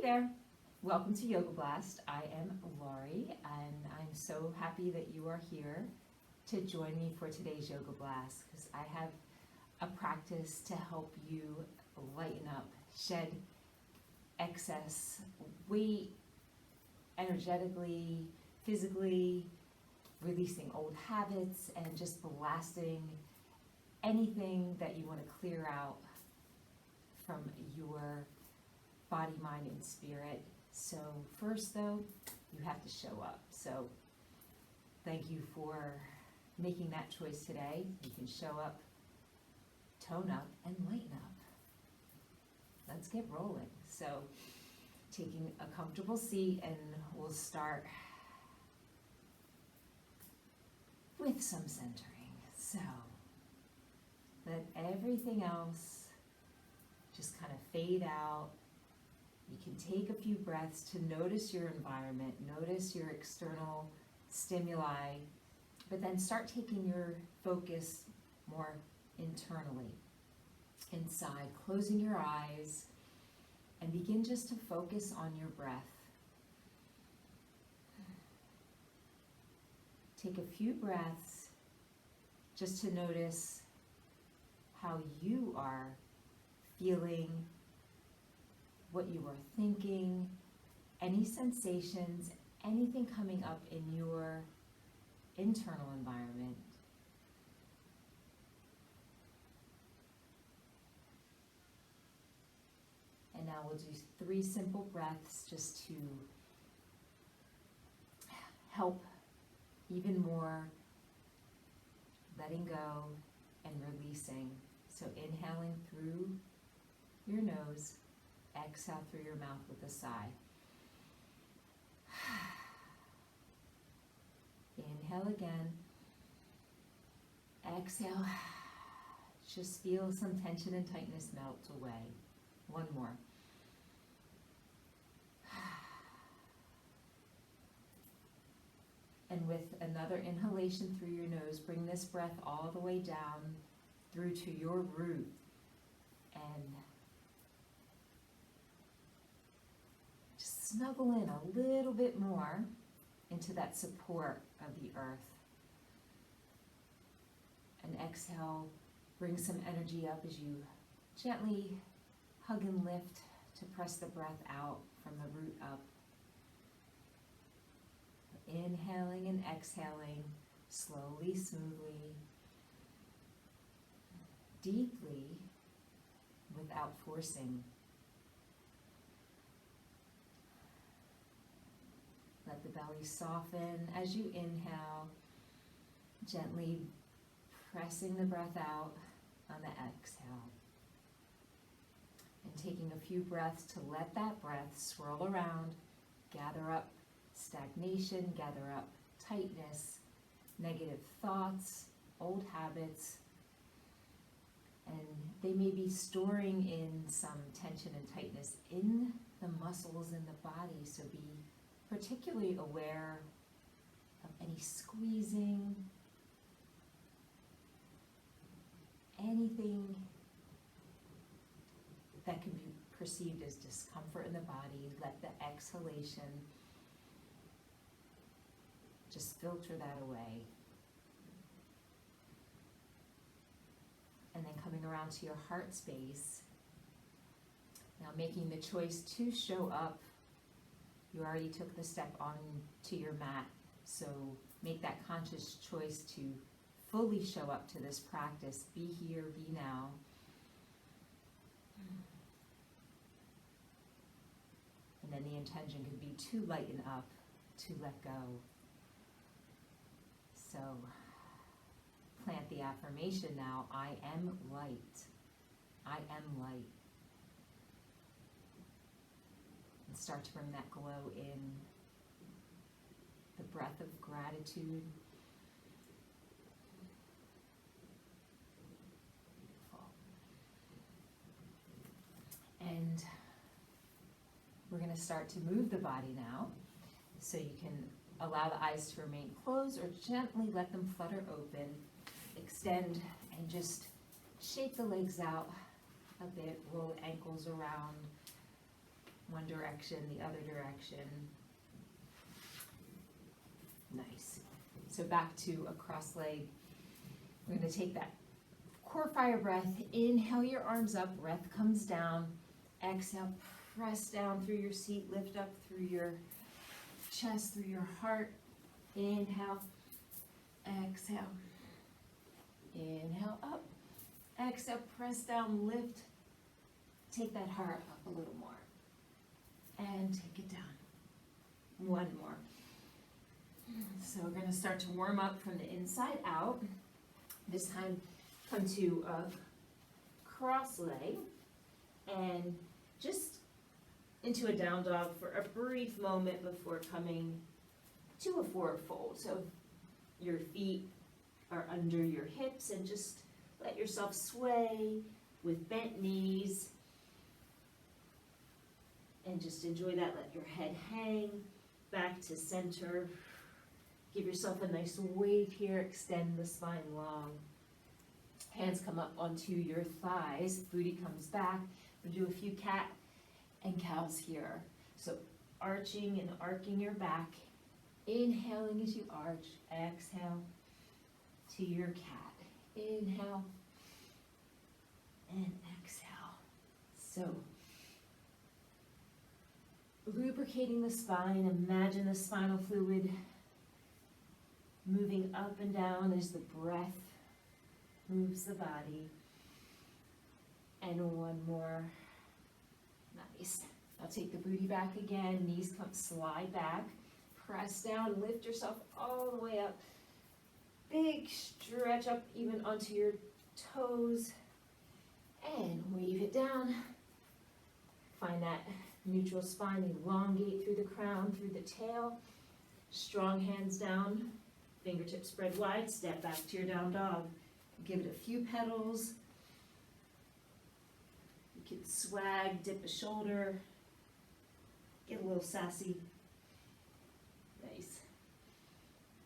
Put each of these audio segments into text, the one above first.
there, welcome to YogaBlaast. I am Lauri, and I'm so happy that you are here to join me for today's YogaBlaast, because I have a practice to help you lighten up, shed excess weight, energetically, physically, releasing old habits, and just blasting anything that you want to clear out from your body, mind, and spirit. So first though, you have to show up. So thank you for making that choice today. You can show up, tone up, and lighten up. Let's get rolling. So taking a comfortable seat, and we'll start with some centering. So let everything else just kind of fade out. You can take a few breaths to notice your environment, notice your external stimuli, but then start taking your focus more internally, inside, closing your eyes, and begin just to focus on your breath. Take a few breaths just to notice how you are feeling, what you are thinking, any sensations, anything coming up in your internal environment. And now we'll do 3 simple breaths just to help even more letting go and releasing. So inhaling through your nose, exhale through your mouth with a sigh. Inhale again. Exhale. Just feel some tension and tightness melt away. One more. And with another inhalation through your nose, bring this breath all the way down through to your root, and just snuggle in a little bit more into that support of the earth. And exhale, bring some energy up as you gently hug and lift to press the breath out from the root up. Inhaling and exhaling, slowly, smoothly, deeply, without forcing. Let the belly soften as you inhale, gently pressing the breath out on the exhale. And taking a few breaths to let that breath swirl around, gather up stagnation, gather up tightness, negative thoughts, old habits, and they may be storing in some tension and tightness in the muscles in the body, so be particularly aware of any squeezing, anything that can be perceived as discomfort in the body. Let the exhalation just filter that away. And then coming around to your heart space, now making the choice to show up. You already took the step on to your mat, so make that conscious choice to fully show up to this practice. Be here, be now. And then the intention could be to lighten up, to let go. So plant the affirmation now: I am light. I am light. And start to bring that glow in, the breath of gratitude. Beautiful. And we're going to start to move the body now. So you can allow the eyes to remain closed or gently let them flutter open. Extend and just shake the legs out a bit, roll the ankles around, One direction, the other direction. Nice. So back to a cross leg. We're going to take that core fire breath. Inhale your arms up, breath comes down. Exhale, press down through your seat, lift up through your chest, through your heart. Inhale, exhale. Inhale up. Exhale, press down, lift. Take that heart up a little more. And take it down. One more. So we're going to start to warm up from the inside out. This time, come to a cross leg and just into a down dog for a brief moment before coming to a forward fold. So your feet are under your hips and just let yourself sway with bent knees. And just enjoy that. Let your head hang back to center. Give yourself a nice wave here. Extend the spine long. Hands come up onto your thighs. Booty comes back. We'll do a few cat and cows here. So arching and arcing your back. Inhaling as you arch. Exhale to your cat. Inhale and exhale. So lubricating the spine. Imagine the spinal fluid moving up and down as the breath moves the body. And one more. Nice. Now take the booty back again. Knees come slide back. Press down. Lift yourself all the way up. Big stretch up even onto your toes. And wave it down. Find that neutral spine. Elongate through the crown, through the tail. Strong hands down. Fingertips spread wide. Step back to your down dog. Give it a few petals. You can swag, dip a shoulder. Get a little sassy. Nice.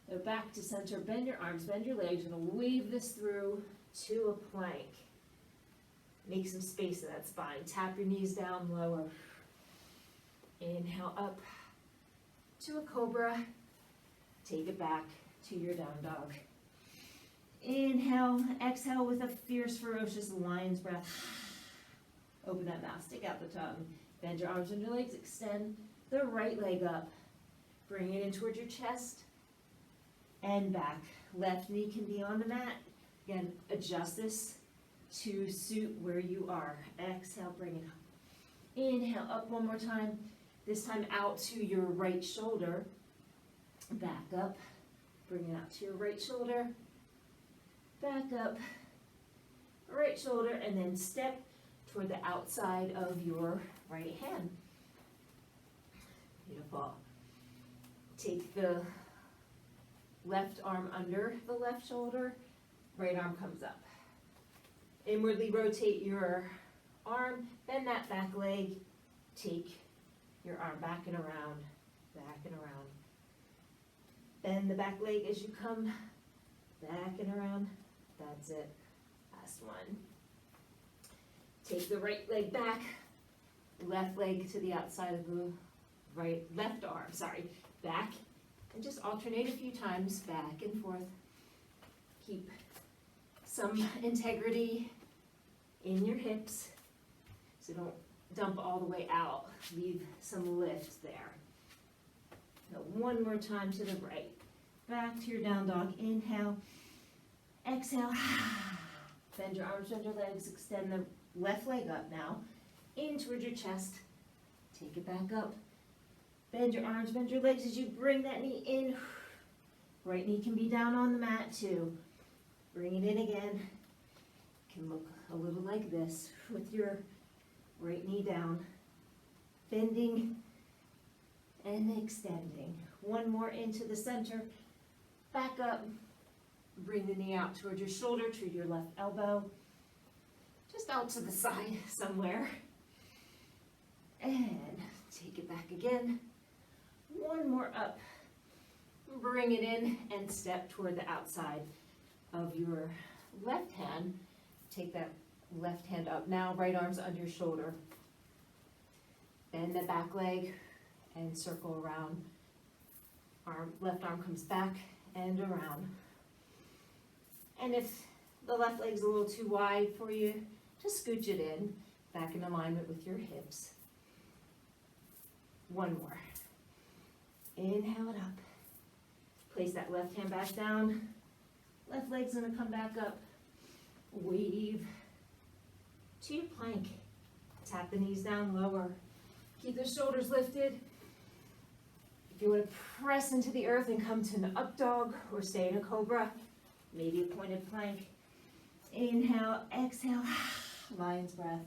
So back to center. Bend your arms, bend your legs. You're going to wave this through to a plank. Make some space in that spine. Tap your knees down lower. Inhale up to a cobra. Take it back to your down dog. Inhale, exhale with a fierce, ferocious lion's breath. Open that mouth, stick out the tongue. Bend your arms and your legs, extend the right leg up. Bring it in towards your chest and back. Left knee can be on the mat. Again, adjust this to suit where you are. Exhale, bring it up. Inhale, up one more time. This time out to your right shoulder. Back up. Bring it out to your right shoulder. Back up. Right shoulder, and then step toward the outside of your right hand. Beautiful. Take the left arm under the left shoulder. Right arm comes up. Inwardly rotate your arm. Bend that back leg. Take your arm back and around. Back and around. Bend the back leg as you come back and around. That's it. Last one. Take the right leg back, left leg to the outside of the left arm, back, and just alternate a few times, back and forth. Keep some integrity in your hips, so don't dump all the way out. Leave some lift there. Now one more time to the right. Back to your down dog. Inhale. Exhale. Bend your arms, bend your legs. Extend the left leg up now. In towards your chest. Take it back up. Bend your arms, bend your legs as you bring that knee in. Right knee can be down on the mat too. Bring it in again. Can look a little like this with your right knee down. Bending and extending. One more into the center. Back up. Bring the knee out towards your shoulder, to your left elbow. Just out to the side somewhere. And take it back again. One more up. Bring it in and step toward the outside of your left hand. Take that left hand up. Now right arm's under your shoulder. Bend Bend the back leg and circle around. Left arm comes back and around. And if the left leg's a little too wide for you, just scooch it in, back in alignment with your hips. One more. Inhale it up. Place that left hand back down. Left leg's gonna come back up. Wave to your plank. Tap the knees down, lower. Keep the shoulders lifted. If you want to press into the earth and come to an up dog or stay in a cobra, maybe a pointed plank. Inhale, exhale, lion's breath.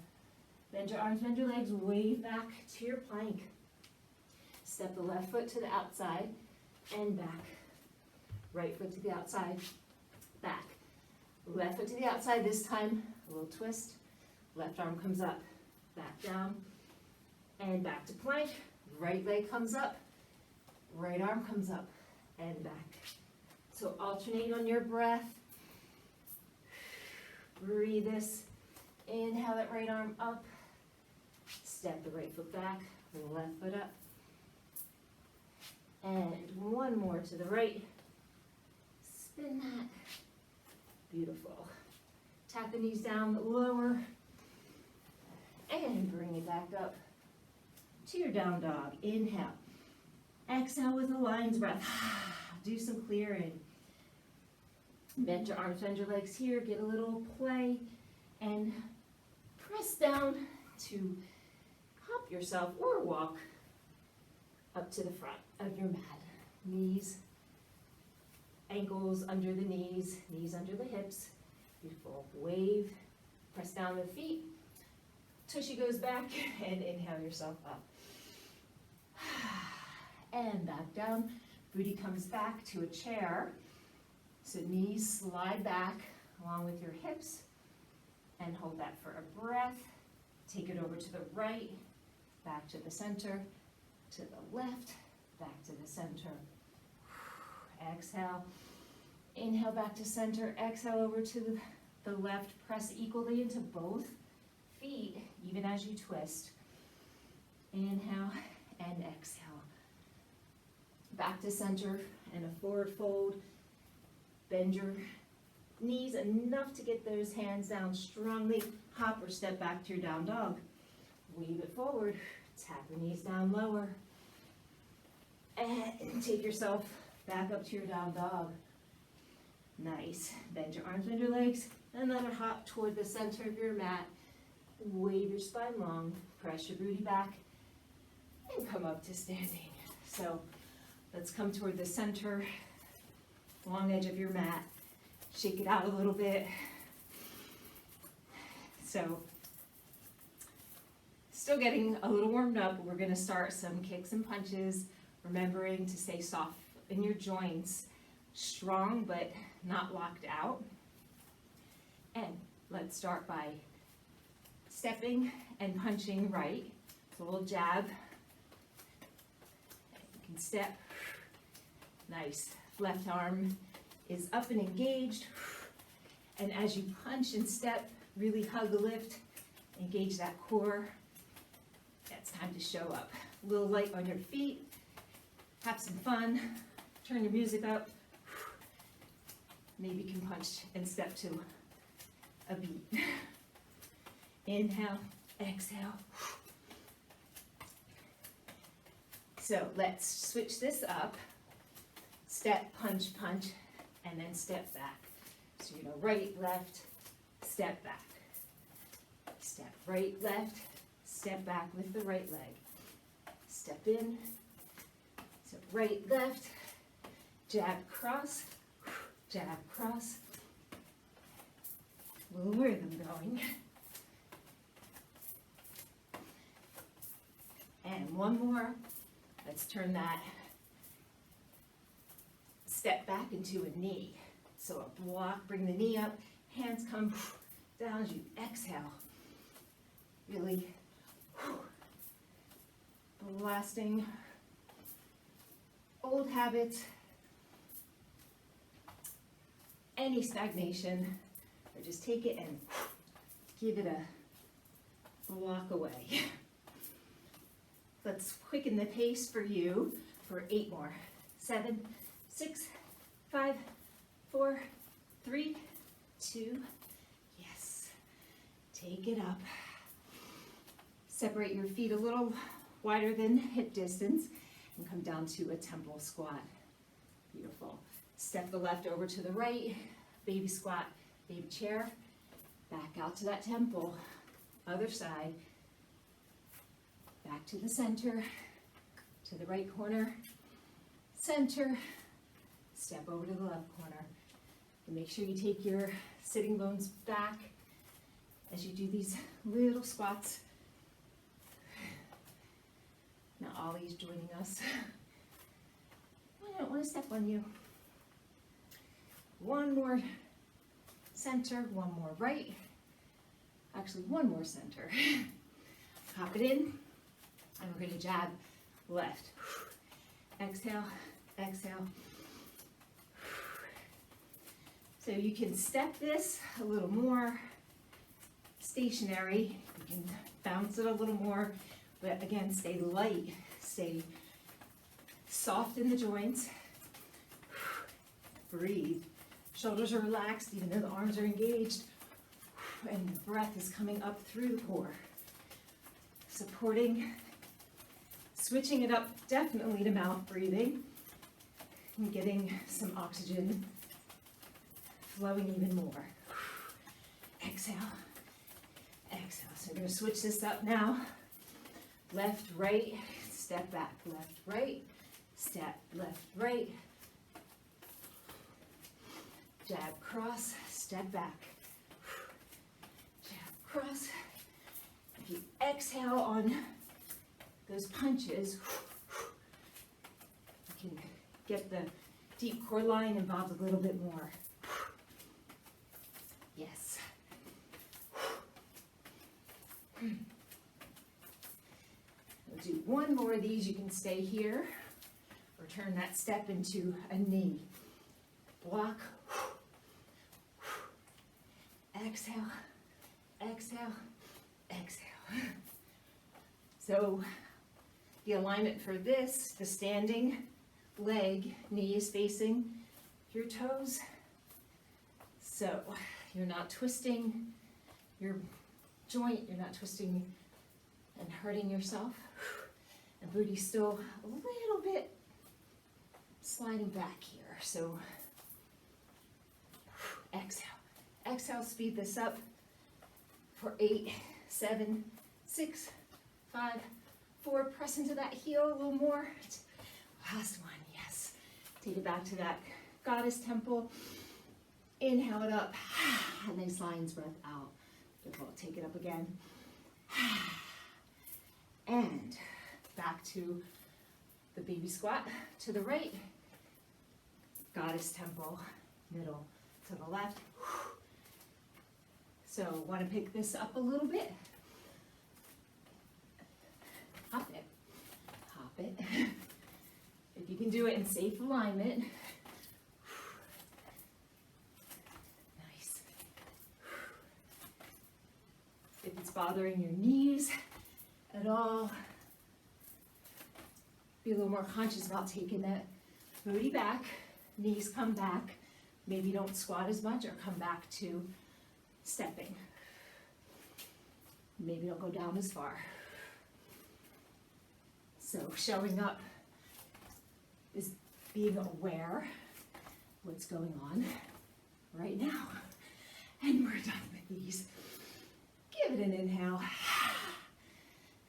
Bend your arms, bend your legs, wave back to your plank. Step the left foot to the outside and back. Right foot to the outside, back. Left foot to the outside, this time a little twist. Left arm comes up, back down, and back to plank. Right leg comes up, right arm comes up, and back. So alternate on your breath. Breathe this. Inhale that right arm up. Step the right foot back, the left foot up. And one more to the right. Spin that. Beautiful. Tap the knees down, lower. And bring it back up to your down dog. Inhale. Exhale with a lion's breath. Do some clearing. Bend your arms, bend your legs here. Get a little play. And press down to hop yourself or walk up to the front of your mat. Knees, ankles under the knees, knees under the hips. Beautiful. Wave. Press down the feet. Tushy goes back and inhale yourself up. And back down. Booty comes back to a chair. So knees slide back along with your hips. And hold that for a breath. Take it over to the right, back to the center, to the left, back to the center. Exhale. Inhale back to center. Exhale over to the left. Press equally into both feet, even as you twist. Inhale and exhale. Back to center and a forward fold. Bend your knees enough to get those hands down strongly. Hop or step back to your down dog. Weave it forward. Tap the knees down lower. And take yourself back up to your down dog. Nice. Bend your arms, bend your legs. Another hop toward the center of your mat. Wave your spine long. Press your booty back. And come up to standing. So let's come toward the center, long edge of your mat. Shake it out a little bit. So, still getting a little warmed up. We're going to start some kicks and punches, remembering to stay soft in your joints, strong but not locked out. And let's start by stepping and punching right. So a little jab. You can step. Nice. Left arm is up and engaged. And as you punch and step, really hug the lift, engage that core. It's time to show up. A little light on your feet. Have some fun. Turn your music up. Maybe you can punch and step to a beat. Inhale, exhale. So let's switch this up. Step, punch, punch, and then step back. So right, left, step back. Step right, left, step back with the right leg. Step in. So right, left, jab, cross, jab, cross. A little rhythm going. And one more. Let's turn that step back into a knee. So a block, bring the knee up, hands come down as you exhale. Really blasting old habits, any stagnation, or just take it and give it a block away. Let's quicken the pace for you for 8 more. 7, 6, 5, 4, 3, 2, yes. Take it up. Separate your feet a little wider than hip distance and come down to a temple squat. Beautiful. Step the left over to the right, baby squat, baby chair, back out to that temple, other side, back to the center, to the right corner, center, step over to the left corner. And make sure you take your sitting bones back as you do these little squats. Now Ollie's joining us. I don't want to step on you. One more center, one more right. Actually, one more center. Hop it in, and we're going to jab left. Exhale, exhale. So you can step this a little more stationary. You can bounce it a little more, but again, stay light, stay soft in the joints. Breathe. Shoulders are relaxed, even though the arms are engaged. And the breath is coming up through the core. Supporting, switching it up definitely to mouth breathing. And getting some oxygen flowing even more. Exhale, exhale. So we're going to switch this up now. Left, right, step back. Left, right, step, left, right. Jab, cross, step back. Jab, cross. If you exhale on those punches, you can get the deep core line involved a little bit more. Yes. We'll do one more of these. You can stay here or turn that step into a knee. Block. Exhale, exhale, exhale. So the alignment for this, the standing leg, knee is facing your toes. So you're not twisting your joint, you're not twisting and hurting yourself. And booty's still a little bit sliding back here. So exhale. Exhale, speed this up for 8, 7, 6, 5, 4. Press into that heel a little more. Last one, yes. Take it back to that goddess temple. Inhale it up. Nice lion's breath out. Beautiful. Take it up again. And back to the baby squat to the right. Goddess temple, middle to the left. So want to pick this up a little bit. Hop it. Hop it. If you can do it in safe alignment. Nice. If it's bothering your knees at all, be a little more conscious about taking that booty back. Knees come back. Maybe don't squat as much or come back to stepping. Maybe don't go down as far. So showing up is being aware what's going on right now. And we're done with these. Give it an inhale.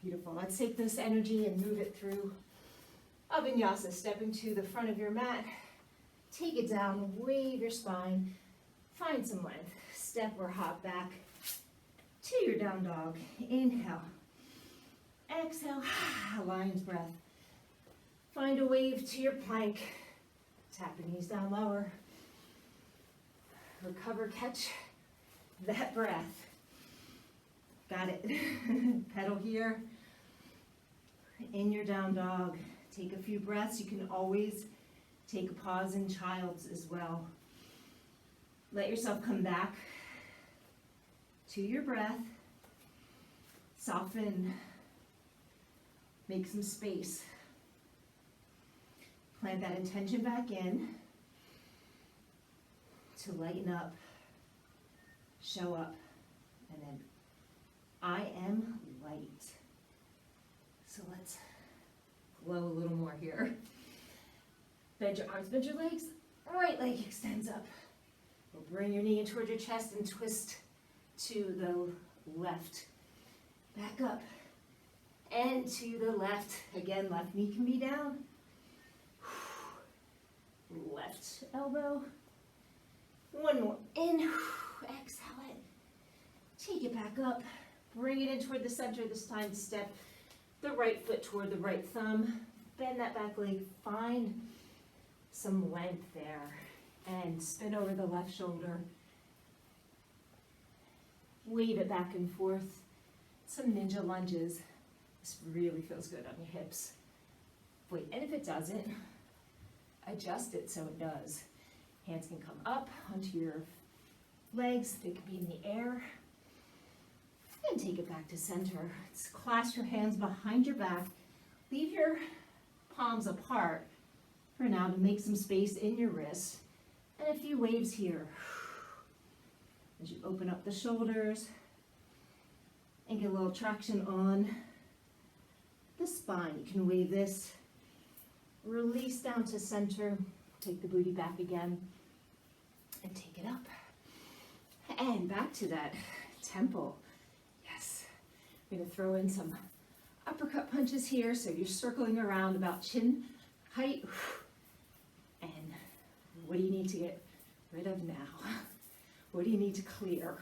Beautiful. Let's take this energy and move it through a vinyasa, stepping to the front of your mat. Take it down, wave your spine, find some length. Step or hop back to your down dog. Inhale. Exhale, lion's breath. Find a wave to your plank. Tap your knees down lower. Recover, catch that breath. Got it. Pedal here. In your down dog. Take a few breaths. You can always take a pause in child's as well. Let yourself come back to your breath. Soften Make some space. Plant that intention back in to lighten up, show up, and then I am light. So let's glow a little more here. Bend your arms, bend your legs. Right leg extends up. We'll bring your knee in toward your chest and twist to the left. Back up and to the left. Again, left knee can be down. Left elbow. One more. In. Exhale it. Take it back up. Bring it in toward the center this time. Step the right foot toward the right thumb. Bend that back leg. Find some length there. And spin over the left shoulder. Wave it back and forth. Some ninja lunges. This really feels good on your hips. Wait, and if it doesn't, adjust it so it does. Hands can come up onto your legs. They can be in the air. And take it back to center. Let's clasp your hands behind your back. Leave your palms apart for now to make some space in your wrists. And a few waves here. As you open up the shoulders and get a little traction on the spine. You can wave this. Release down to center. Take the booty back again. And take it up. And back to that temple. Yes. We're going to throw in some uppercut punches here. So you're circling around about chin height. And what do you need to get rid of now? What do you need to clear?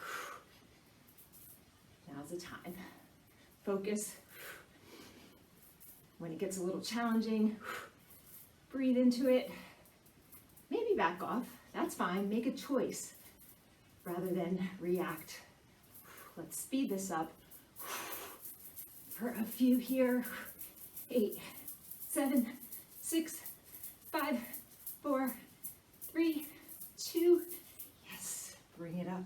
Now's the time. Focus. When it gets a little challenging, breathe into it. Maybe back off. That's fine. Make a choice rather than react. Let's speed this up for a few here. 8, 7, 6, 5, 4, 3, 2. Yes, bring it up.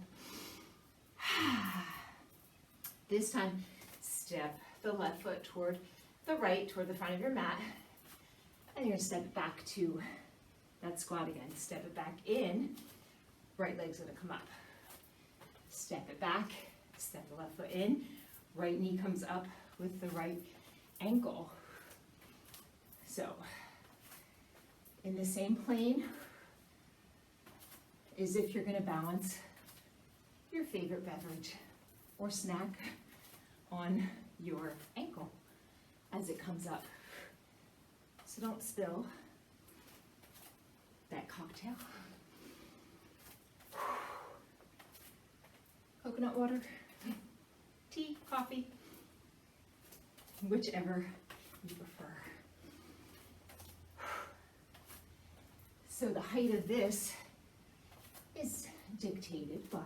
This time, step the left foot toward the right, toward the front of your mat. And you're going to step it back to that squat again. Step it back in. Right leg's going to come up. Step it back. Step the left foot in. Right knee comes up with the right ankle. So, in the same plane, as if you're going to balance your favorite beverage or snack on your ankle as it comes up. So don't spill that cocktail. Coconut water, tea, coffee, whichever you prefer. So the height of this is dictated by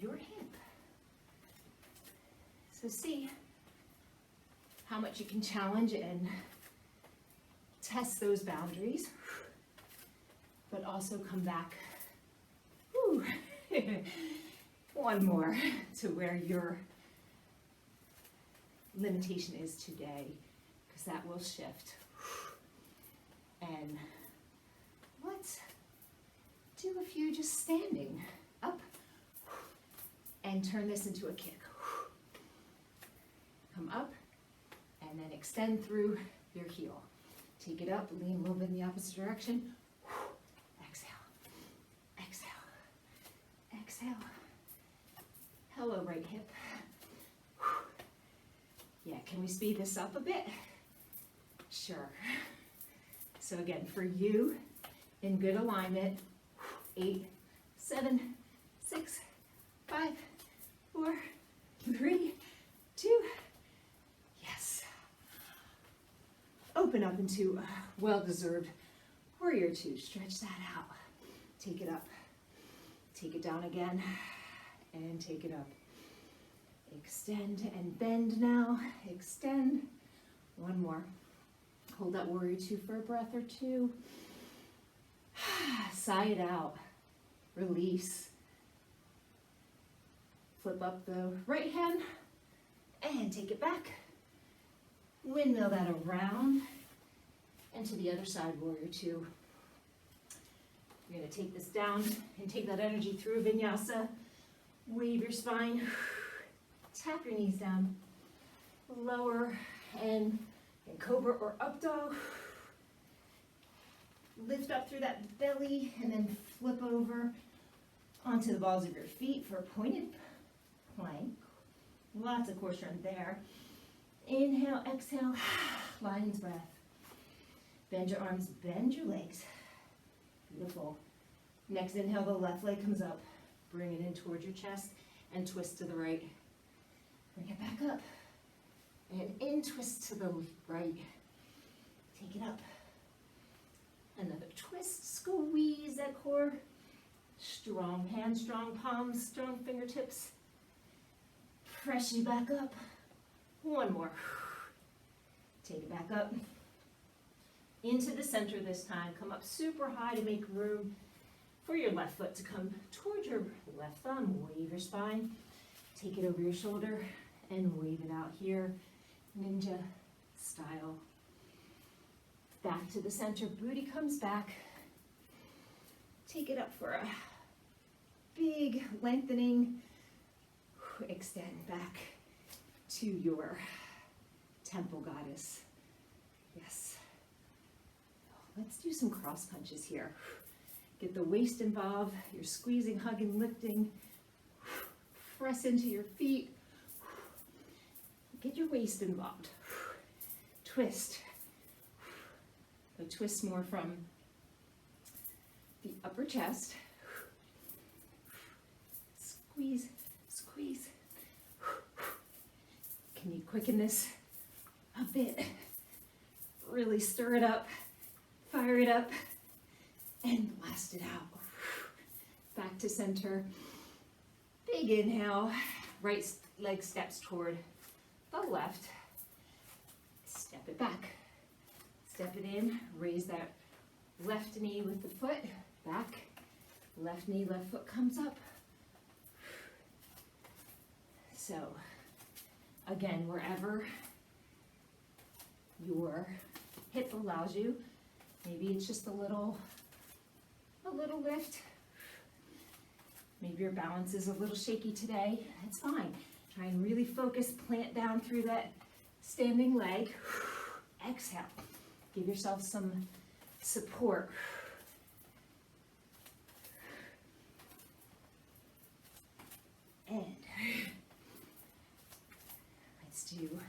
your hip. So see how much you can challenge and test those boundaries, but also come back, whew, one more to where your limitation is today, because that will shift. And let's do a few just standing up and turn this into a kick. Come up and then extend through your heel. Take it up, lean a little bit in the opposite direction. Exhale, exhale, exhale. Hello, right hip. Yeah, can we speed this up a bit? Sure. So again, for you, in good alignment, 8, 7, 6, 5, 4, 3, 2, yes. Open up into a well-deserved warrior two. Stretch that out. Take it up. Take it down again. And take it up. Extend and bend now. Extend. One more. Hold that warrior two for a breath or two. Sigh it out. Release. Flip up the right hand and take it back. Windmill that around and to the other side, warrior two. You're gonna take this down and take that energy through vinyasa. Wave your spine, tap your knees down, lower and in cobra or up dog. Lift up through that belly and then flip over onto the balls of your feet for a pointed plank. Lots of core strength there. Inhale, exhale, lion's breath. Bend your arms, bend your legs. Beautiful. Next inhale, the left leg comes up. Bring it in towards your chest and twist to the right. Bring it back up. And in, twist to the right. Take it up. Another twist, squeeze that core. Strong hands, strong palms, strong fingertips. Press you back up. One more. Take it back up. Into the center this time. Come up super high to make room for your left foot to come towards your left thumb. Wave your spine. Take it over your shoulder and wave it out here. Ninja style. Back to the center. Booty comes back. Take it up for a big lengthening. Extend back to your temple goddess. Yes. Let's do some cross punches here. Get the waist involved. You're squeezing, hugging, lifting. Press into your feet. Get your waist involved. Twist. So twist more from the upper chest. Squeeze, squeeze. Can you quicken this a bit? Really stir it up, fire it up, and blast it out. Back to center. Big inhale. Right leg steps toward the left. Step it back. Step it in. Raise that left knee with the foot. Back. Left knee, left foot comes up. So, again, wherever your hip allows you, maybe it's just a little lift. Maybe your balance is a little shaky today. That's fine. Try and really focus, plant down through that standing leg. Exhale. Give yourself some support. And let's do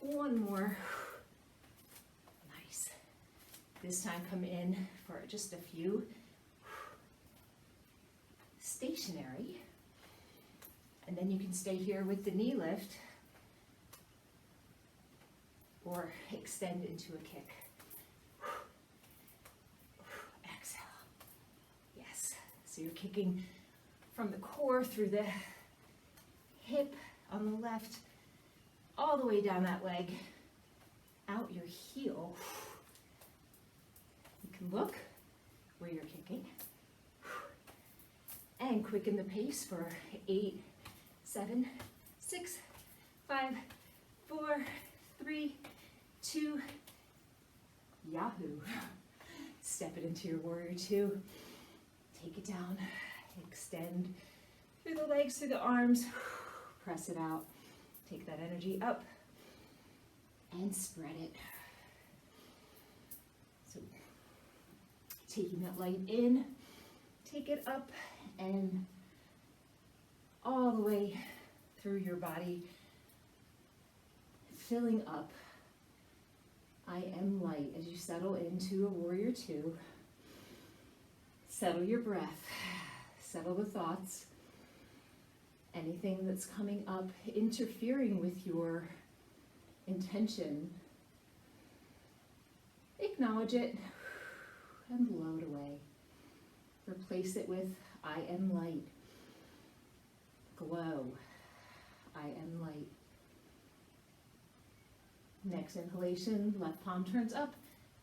one more. Nice. This time come in for just a few. Stationary. And then you can stay here with the knee lift or extend into a kick. Exhale. Yes. So you're kicking from the core through the hip on the left, all the way down that leg, out your heel. You can look where you're kicking. And quicken the pace for 8, 7, 6, 5, 4, 3, 2, Yahoo. Step it into your warrior two. Take it down. Extend through the legs, through the arms. Press it out. Take that energy up and spread it. So taking that light in, take it up and all the way through your body, filling up. I am light as you settle into a warrior two. Settle your breath, settle the thoughts. Anything that's coming up, interfering with your intention, acknowledge it and blow it away. Replace it with I am light. Glow. I am light. Next inhalation, left palm turns up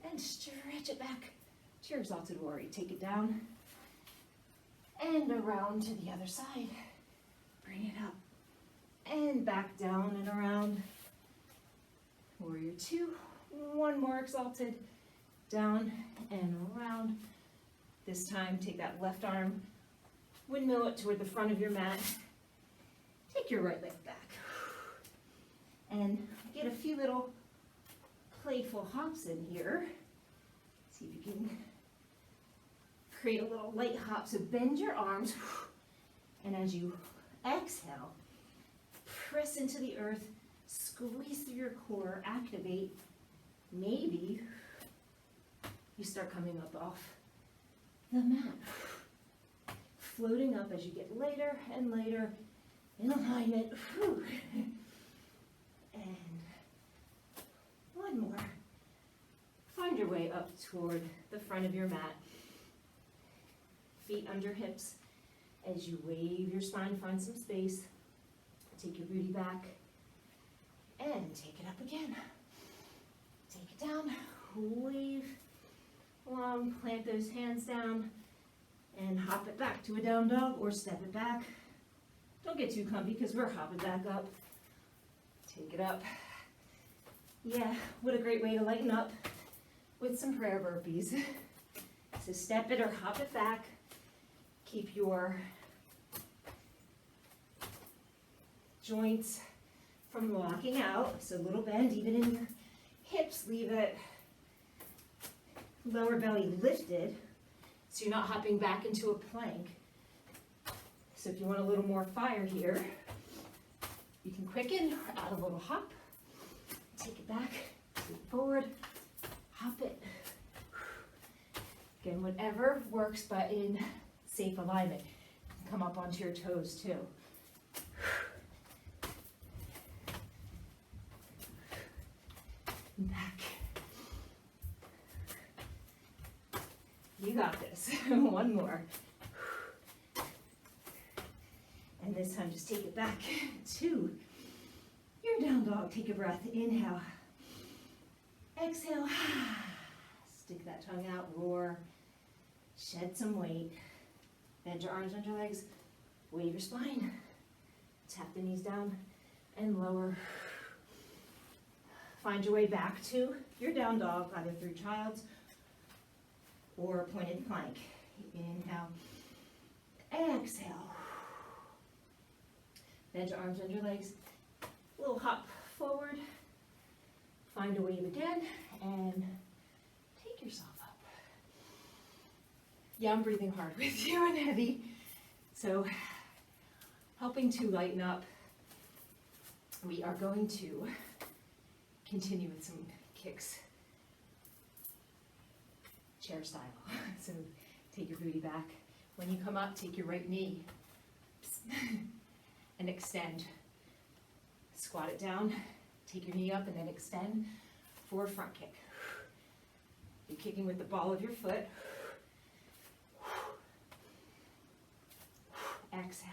and stretch it back to your exalted warrior. Take it down and around to the other side. Bring it up and back down and around. Warrior 2. One more exalted. Down and around. This time, take that left arm, windmill it toward the front of your mat. Take your right leg back. And get a few little playful hops in here. See if you can create a little light hop. So bend your arms. And as you exhale, press into the earth, squeeze through your core, activate. Maybe you start coming up off the mat. Floating up as you get lighter and lighter in alignment. And one more. Find your way up toward the front of your mat. Feet under hips. As you wave your spine, find some space. Take your booty back and take it up again. Take it down, wave long, plant those hands down and hop it back to a down dog or step it back. Don't get too comfy because we're hopping back up. Take it up. Yeah, what a great way to lighten up with some prayer burpees. So step it or hop it back. Keep your joints from locking out, so a little bend even in your hips. Leave it lower belly lifted, so you're not hopping back into a plank. So if you want a little more fire here, you can quicken or add a little hop. Take it back, take it forward, hop it. Again, whatever works, but in safe alignment. Come up onto your toes too. Back. You got this. One more. And this time just take it back to your down dog. Take a breath. Inhale. Exhale. Stick that tongue out. Roar. Shed some weight. Bend your arms under your legs. Wave your spine. Tap the knees down and lower. Find your way back to your down dog, either through child's or pointed plank. Inhale. Exhale. Bend your arms under your legs. Little hop forward. Find a wave again and take yourself up. Yeah, I'm breathing hard with you and heavy. So helping to lighten up, we are going to continue with some kicks, chair style. So take your booty back. When you come up, take your right knee and extend. Squat it down, take your knee up and then extend. Forward front kick. You're kicking with the ball of your foot. Exhale.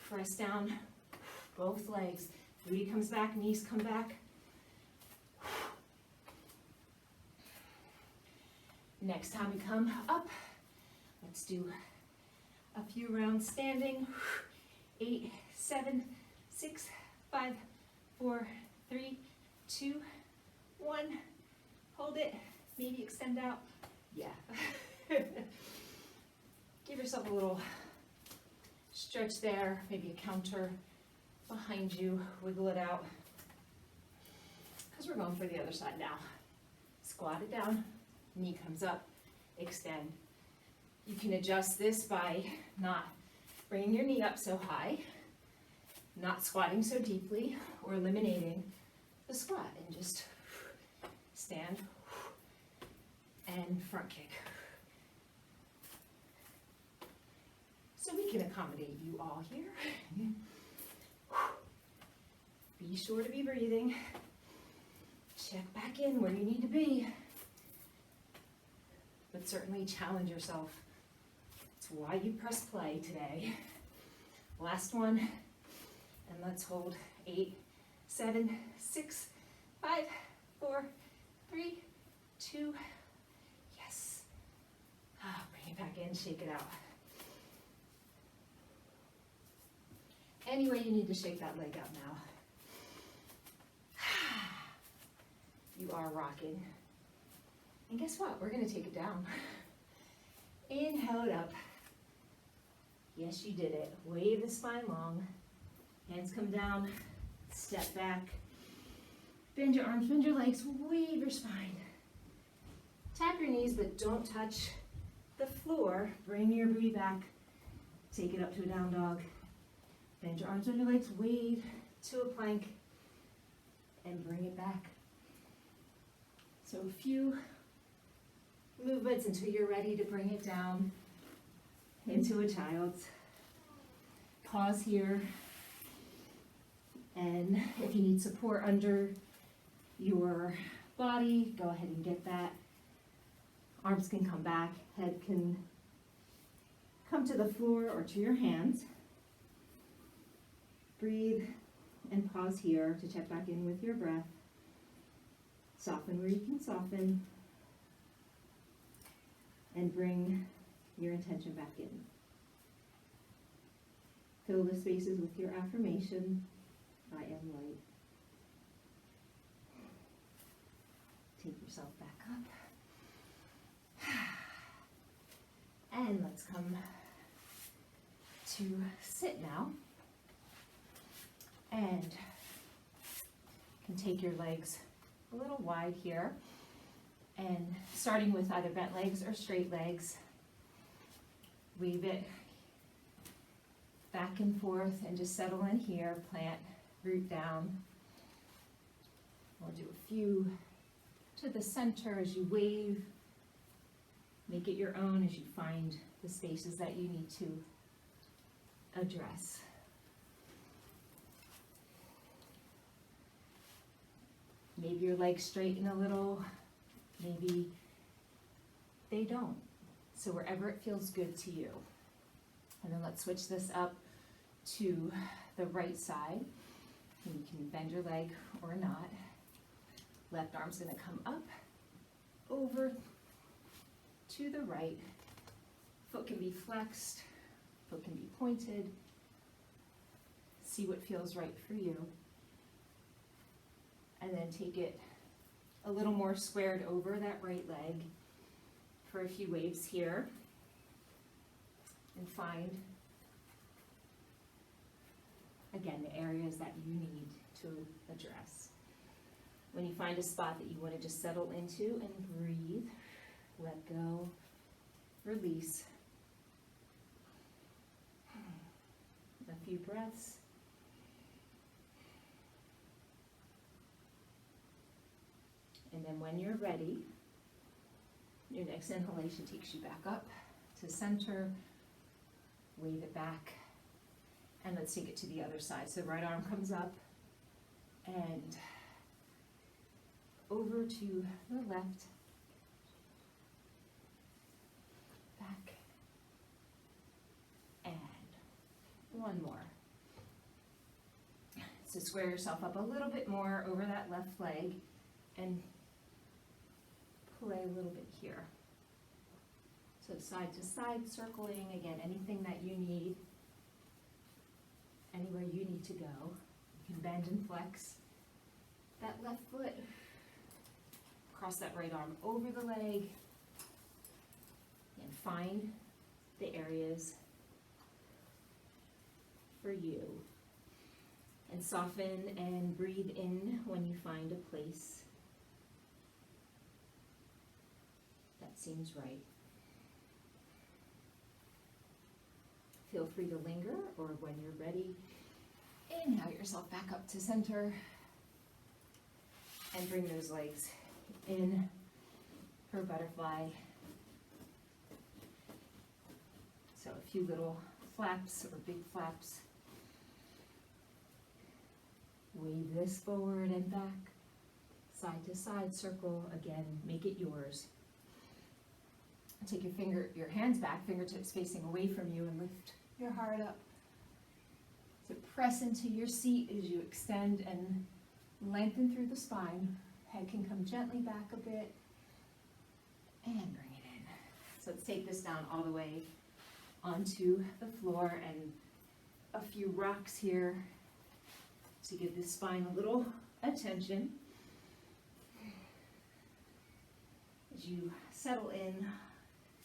Press down both legs. Booty comes back, knees come back. Next time we come up, let's do a few rounds standing. 8, 7, 6, 5, 4, 3, 2, 1. Hold it. Maybe extend out. Yeah. Give yourself a little stretch there. Maybe a counter behind you. Wiggle it out. Because we're going for the other side now. Squat it down. Knee comes up. Extend. You can adjust this by not bringing your knee up so high, not squatting so deeply, or eliminating the squat and just stand and front kick. So we can accommodate you all here. Be sure to be breathing. Check back in where you need to be. But certainly challenge yourself. It's why you press play today. Last one. And let's hold 8, 7, 6, 5, 4, 3, 2. Yes. Bring it back in, shake it out. Any way you need to shake that leg out now. You are rocking. And guess what? We're gonna take it down. Inhale it up. Yes, you did it. Wave the spine long. Hands come down, step back. Bend your arms, bend your legs, wave your spine. Tap your knees, but don't touch the floor. Bring your booty back. Take it up to a down dog. Bend your arms, bend your legs, wave to a plank, and bring it back. So a few movements until you're ready to bring it down into a child's. Pause here. And if you need support under your body, go ahead and get that. Arms can come back, head can come to the floor or to your hands. Breathe and pause here to check back in with your breath. Soften where you can soften. And bring your intention back in. Fill the spaces with your affirmation, I am light. Take yourself back up. And let's come to sit now. And you can take your legs a little wide here. And starting with either bent legs or straight legs, weave it back and forth and just settle in here, plant, root down. We'll do a few to the center as you wave. Make it your own as you find the spaces that you need to address. Maybe your legs straighten a little, maybe they don't. So wherever it feels good to you. And then let's switch this up to the right side. And you can bend your leg or not. Left arm's gonna come up, over to the right. Foot can be flexed, foot can be pointed. See what feels right for you. And then take it a little more squared over that right leg for a few waves here. And find, again, the areas that you need to address. When you find a spot that you want to just settle into and breathe, let go, release. A few breaths. And then when you're ready, your next inhalation takes you back up to center. Wave it back, and let's take it to the other side. So right arm comes up and over to the left, back, and one more. So square yourself up a little bit more over that left leg and play a little bit here. So side to side circling, again, anything that you need, anywhere you need to go. You can bend and flex that left foot, cross that right arm over the leg, and find the areas for you. And soften and breathe in when you find a place that seems right. Feel free to linger, or when you're ready, inhale yourself back up to center and bring those legs in for butterfly. So a few little flaps or big flaps. Wave this forward and back, side to side circle. Again, make it yours. Take your hands back, fingertips facing away from you, and lift your heart up. So press into your seat as you extend and lengthen through the spine. Head can come gently back a bit and bring it in. So let's take this down all the way onto the floor, and a few rocks here to give the spine a little attention. As you settle in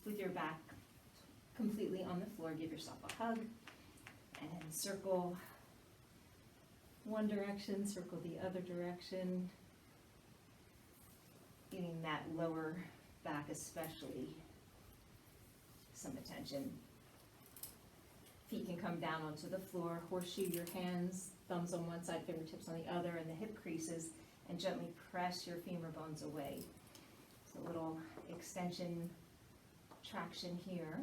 with your back completely on the floor, give yourself a hug and circle one direction, circle the other direction, giving that lower back especially some attention. Feet can come down onto the floor, horseshoe your hands, thumbs on one side, fingertips on the other, and the hip creases, and gently press your femur bones away. So a little extension traction here,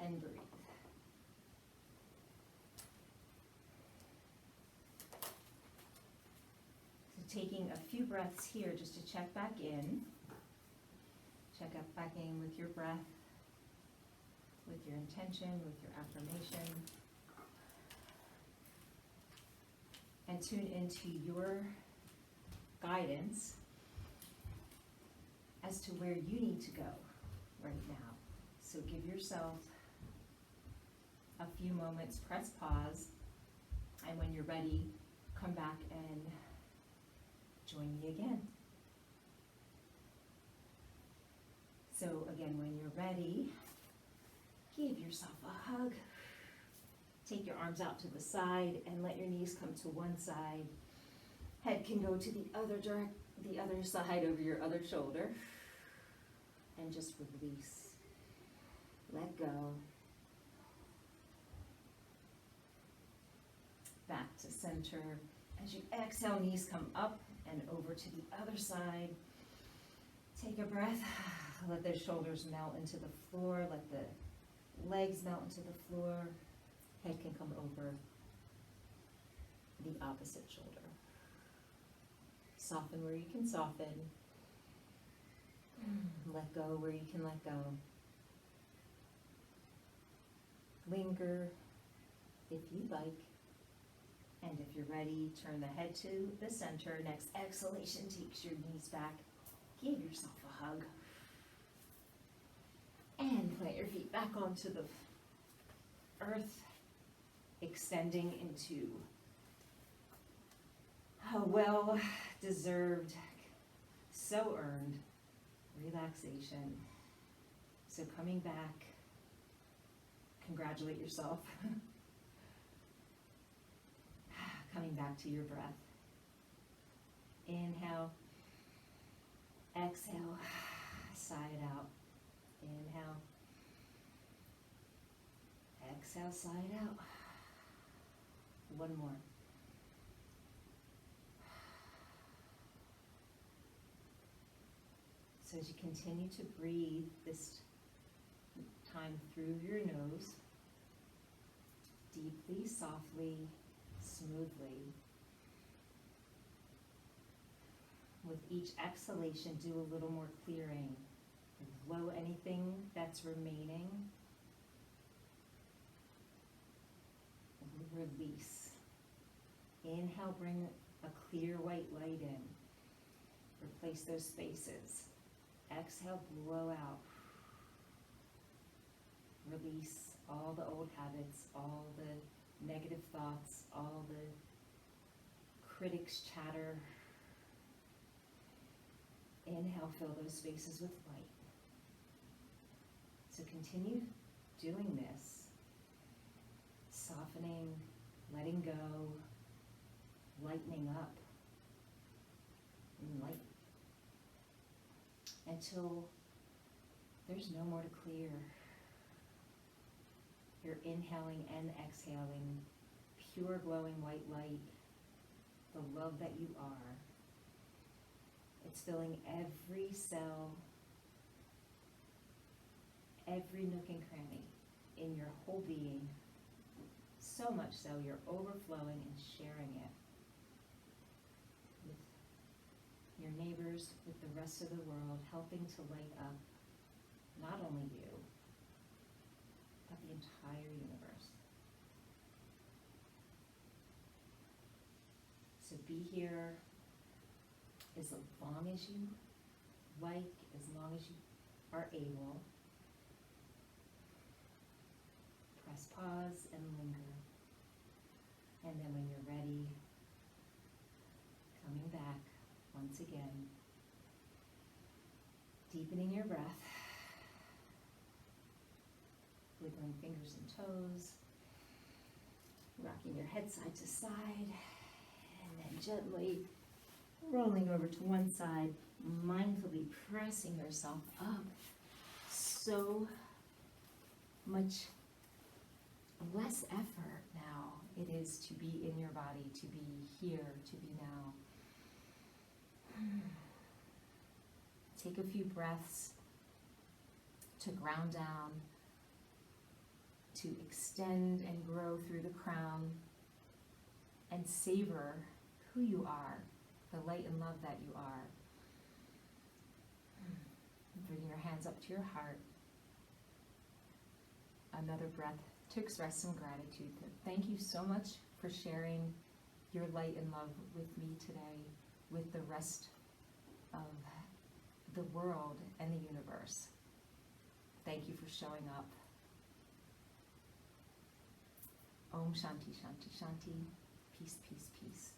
and breathe. So taking a few breaths here just to check back in. Check back in with your breath, with your intention, with your affirmation. And tune into your guidance as to where you need to go right now. So give yourself a few moments, press pause, and when you're ready, come back and join me again. So again, when you're ready, give yourself a hug. Take your arms out to the side and let your knees come to one side. Head can go to the other side over your other shoulder. And just release. Let go. Back to center. As you exhale, knees come up and over to the other side. Take a breath. Let the shoulders melt into the floor. Let the legs melt into the floor. Head can come over the opposite shoulder. Soften where you can soften. Let go where you can let go. Linger if you'd like. And if you're ready, turn the head to the center. Next exhalation takes your knees back. Give yourself a hug. And plant your feet back onto the earth, extending into a well-deserved, so earned relaxation. So coming back, congratulate yourself. Coming back to your breath. Inhale, exhale, sigh it out. Inhale, exhale, sigh it out. One more. So as you continue to breathe this time through your nose, deeply, softly, smoothly. With each exhalation, do a little more clearing. Blow anything that's remaining. Release. Inhale, bring a clear white light in. Replace those spaces. Exhale, blow out. Release all the old habits, all the negative thoughts, all the critics' chatter. Inhale, fill those spaces with light. So continue doing this, softening, letting go, lightening up, and light, until there's no more to clear. You're inhaling and exhaling pure glowing white light, the love that you are. It's filling every cell, every nook and cranny in your whole being, so much so you're overflowing and sharing it with your neighbors, with the rest of the world, helping to light up not only you, but the entire universe. So be here as long as you like, as long as you are able. Press pause and linger. And then when you're ready, coming back once again, Deepening your breath. Wiggling fingers and toes. Rocking your head side to side. And then gently rolling over to one side. Mindfully pressing yourself up. So much less effort now it is to be in your body, to be here, to be now. Take a few breaths to ground down, to extend and grow through the crown, and savor who you are, the light and love that you are. Bring your hands up to your heart. Another breath to express some gratitude. Thank you so much for sharing your light and love with me today, with the rest of the world and the universe. Thank you for showing up. Om Shanti Shanti Shanti. Peace, peace, peace.